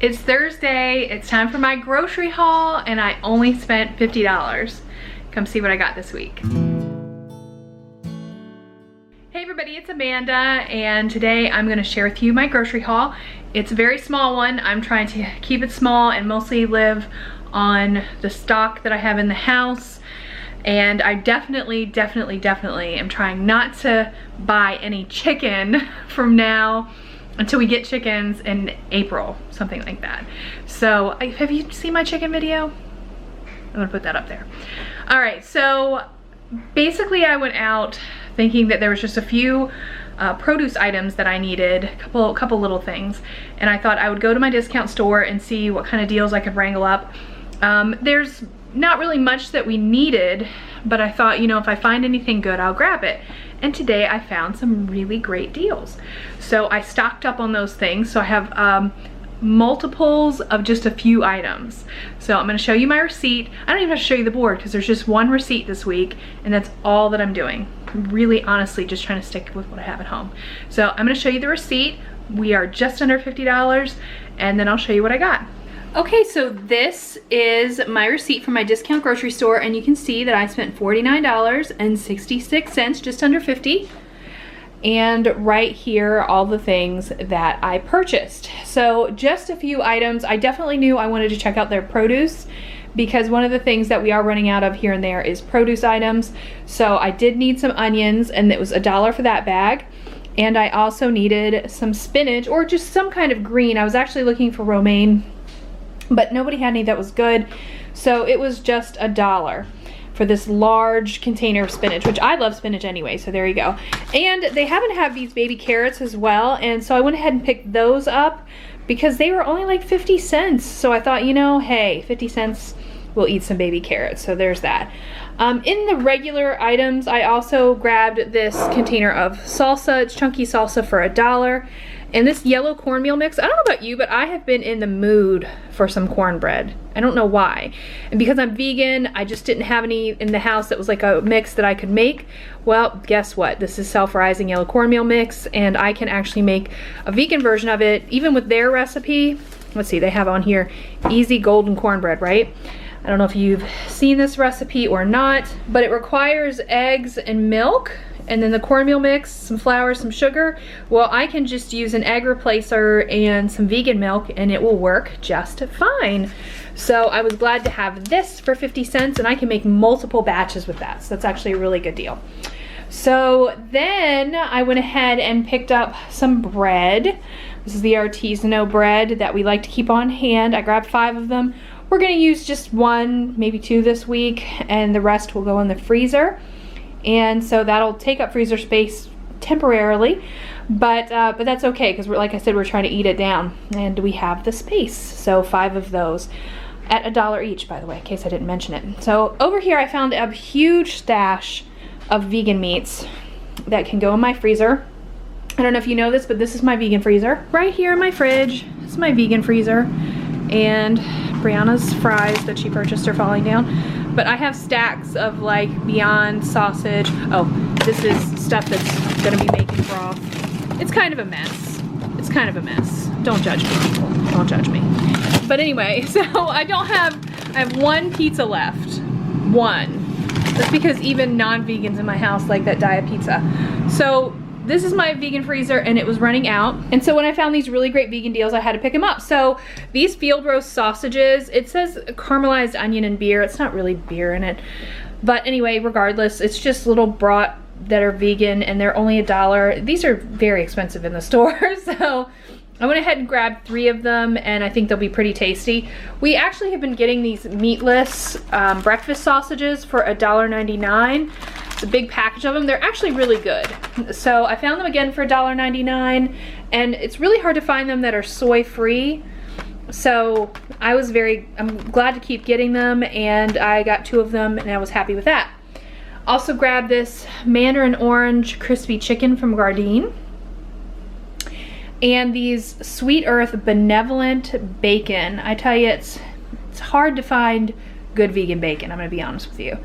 It's Thursday, it's time for my grocery haul, and I only spent $50. Come see what I got this week. Hey everybody, it's Amanda, and today I'm gonna share with you my grocery haul. It's a very small one. I'm trying to keep it small and mostly live on the stock that I have in the house. And I definitely am trying not to buy any chicken from now until we get chickens in April, something like that. So, have you seen my chicken video? I'm gonna put that up there. All right, so basically I went out thinking that there was just a few produce items that I needed, a couple little things, and I thought I would go to my discount store and see what kind of deals I could wrangle up. There's not really much that we needed, but I thought, you know, if I find anything good, I'll grab it. And today I found some really great deals. So I stocked up on those things. So I have multiples of just a few items. So I'm gonna show you my receipt. I don't even have to show you the board because there's just one receipt this week, and that's all that I'm doing. Really, honestly, just trying to stick with what I have at home. So I'm gonna show you the receipt. We are just under $50, and then I'll show you what I got. Okay, so this is my receipt from my discount grocery store, and you can see that I spent $49.66, just under 50. And right here are all the things that I purchased. So just a few items. I definitely knew I wanted to check out their produce because one of the things that we are running out of here and there is produce items. So I did need some onions, and it was $1 for that bag. And I also needed some spinach or just some kind of green. I was actually looking for romaine, but nobody had any that was good. So it was just $1 for this large container of spinach, which I love spinach anyway, so there you go. And they happen to have these baby carrots as well, and so I went ahead and picked those up because they were only like 50 cents. So I thought, you know, hey, 50 cents, we'll eat some baby carrots, so there's that. In the regular items, I also grabbed this container of salsa. It's chunky salsa for $1. And this yellow cornmeal mix, I don't know about you, but I have been in the mood for some cornbread. I don't know why. And because I'm vegan, I just didn't have any in the house that was like a mix that I could make. Well, guess what? This is self-rising yellow cornmeal mix, and I can actually make a vegan version of it, even with their recipe. Let's see, they have on here, easy golden cornbread, right? I don't know if you've seen this recipe or not, but it requires eggs and milk, and then the cornmeal mix, some flour, some sugar. Well, I can just use an egg replacer and some vegan milk, and it will work just fine. So I was glad to have this for 50 cents, and I can make multiple batches with that. So that's actually a really good deal. So then I went ahead and picked up some bread. This is the artisanal bread that we like to keep on hand. I grabbed 5 of them. We're gonna use just 1, maybe 2 this week, and the rest will go in the freezer. And so that'll take up freezer space temporarily, but that's okay because like I said, we're trying to eat it down, and we have the space. So 5 of those at $1 each, by the way, in case I didn't mention it. So over here I found a huge stash of vegan meats that can go in my freezer. I don't know if you know this, but this is my vegan freezer. Right here in my fridge, this is my vegan freezer. And Brianna's fries that she purchased are falling down. But I have stacks of like Beyond sausage. Oh, this is stuff that's gonna be making broth. It's kind of a mess. It's kind of a mess. Don't judge me, people. Don't judge me. But anyway, so I have 1 pizza left. 1. That's because even non-vegans in my house like that diet pizza. So this is my vegan freezer, and it was running out. And so when I found these really great vegan deals, I had to pick them up. So these field roast sausages, it says caramelized onion and beer. It's not really beer in it. But anyway, regardless, it's just little brat that are vegan, and they're only $1. These are very expensive in the store. So I went ahead and grabbed 3 of them, and I think they'll be pretty tasty. We actually have been getting these meatless breakfast sausages for $1.99. It's a big package of them. They're actually really good. So I found them again for $1.99, and it's really hard to find them that are soy free. So I'm glad to keep getting them, and I got 2 of them, and I was happy with that. Also grabbed this mandarin orange crispy chicken from Gardein, and these Sweet Earth benevolent bacon. I tell you, it's hard to find good vegan bacon, I'm gonna be honest with you.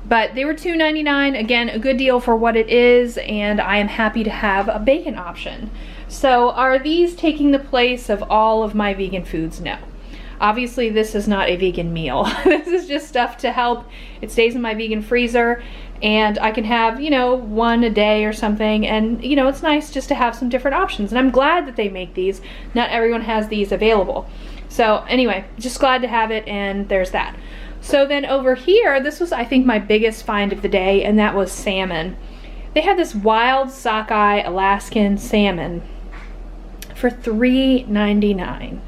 But they were $2.99, again, a good deal for what it is, and I am happy to have a bacon option. So are these taking the place of all of my vegan foods? No. Obviously this is not a vegan meal. This is just stuff to help. It stays in my vegan freezer and I can have, you know, one a day or something, and you know, it's nice just to have some different options, and I'm glad that they make these. Not everyone has these available. So anyway, just glad to have it, and there's that. So then over here, this was I think my biggest find of the day, and that was salmon. They had this wild sockeye Alaskan salmon for $3.99.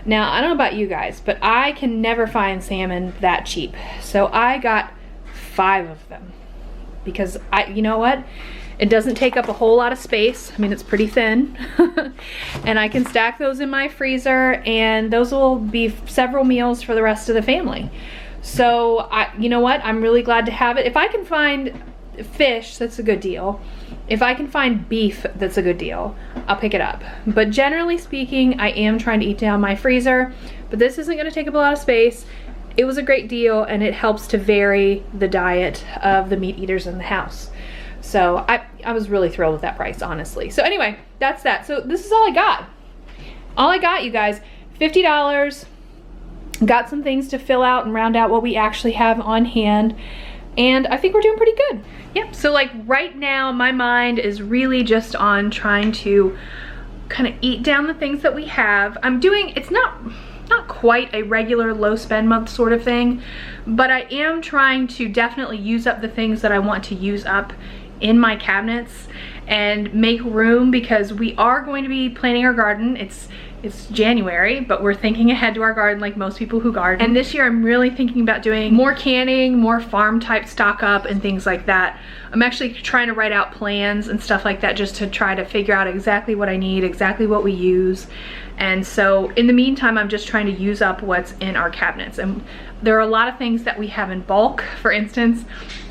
Now, I don't know about you guys, but I can never find salmon that cheap. So I got 5 of them because you know what? It doesn't take up a whole lot of space. I mean, it's pretty thin. And I can stack those in my freezer, and those will be several meals for the rest of the family. So you know what? I'm really glad to have it. If I can find fish, that's a good deal. If I can find beef, that's a good deal. I'll pick it up. But generally speaking, I am trying to eat down my freezer, but this isn't gonna take up a lot of space. It was a great deal, and it helps to vary the diet of the meat eaters in the house. So I was really thrilled with that price, honestly. So anyway, that's that. So this is all I got. All I got, you guys, $50. Got some things to fill out and round out what we actually have on hand. And I think we're doing pretty good. Yep, so like right now, my mind is really just on trying to kind of eat down the things that we have. I'm doing, it's not quite a regular low spend month sort of thing, but I am trying to definitely use up the things that I want to use up in my cabinets and make room, because we are going to be planting our garden. It's January, but we're thinking ahead to our garden like most people who garden. And this year I'm really thinking about doing more canning, more farm type stock up and things like that. I'm actually trying to write out plans and stuff like that just to try to figure out exactly what I need, exactly what we use. And so in the meantime, I'm just trying to use up what's in our cabinets. And there are a lot of things that we have in bulk. For instance,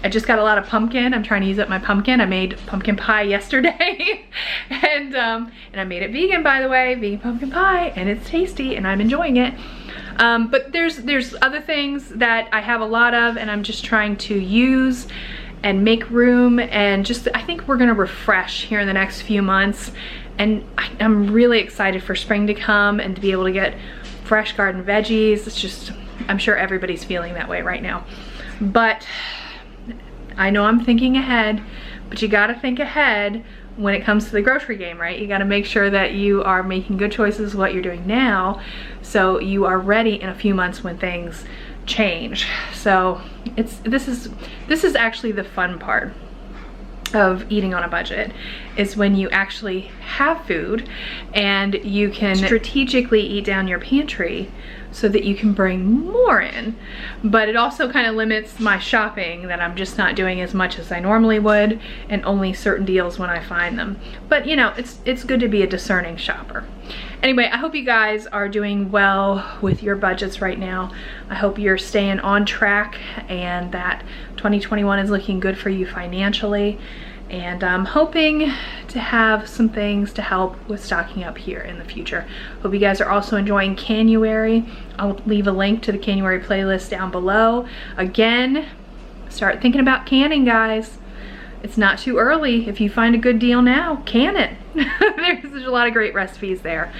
I just got a lot of pumpkin. I'm trying to use up my pumpkin. I made pumpkin pie yesterday. and I made it vegan, by the way, vegan pumpkin pie, and it's tasty and I'm enjoying it. But there's other things that I have a lot of, and I'm just trying to use and make room, and just I think we're gonna refresh here in the next few months. And I'm really excited for spring to come and to be able to get fresh garden veggies. It's just, I'm sure everybody's feeling that way right now. But I know I'm thinking ahead, but you gotta think ahead when it comes to the grocery game, right? You gotta make sure that you are making good choices what you're doing now, so you are ready in a few months when things change. So this is actually the fun part of eating on a budget, is when you actually have food and you can strategically eat down your pantry so that you can bring more in. But it also kind of limits my shopping, that I'm just not doing as much as I normally would, and only certain deals when I find them. But you know, it's good to be a discerning shopper. Anyway, I hope you guys are doing well with your budgets right now. I hope you're staying on track and that 2021 is looking good for you financially. And I'm hoping to have some things to help with stocking up here in the future. Hope you guys are also enjoying Canuary. I'll leave a link to the Canuary playlist down below. Again, start thinking about canning, guys. It's not too early. If you find a good deal now, can it. There's a lot of great recipes there.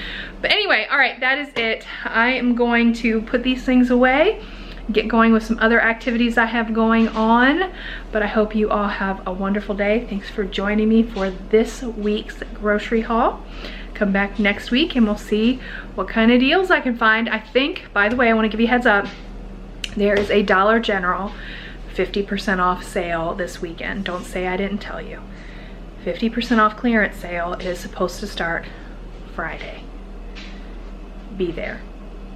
But anyway, all right, that is it. I am going to put these things away, get going with some other activities I have going on. But I hope you all have a wonderful day. Thanks for joining me for this week's grocery haul. Come back next week and we'll see what kind of deals I can find. I think, by the way, I want to give you a heads up, there is a Dollar General 50% off sale this weekend. Don't say I didn't tell you. 50% off clearance sale is supposed to start Friday. Be there.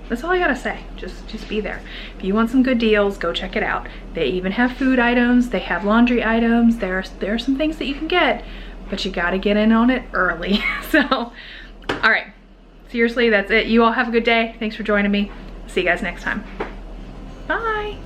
That's all I gotta say. Just be there. If you want some good deals, go check it out. They even have food items, they have laundry items. There are some things that you can get, but you gotta get in on it early. So, all right. Seriously, that's it. You all have a good day. Thanks for joining me. See you guys next time. Bye.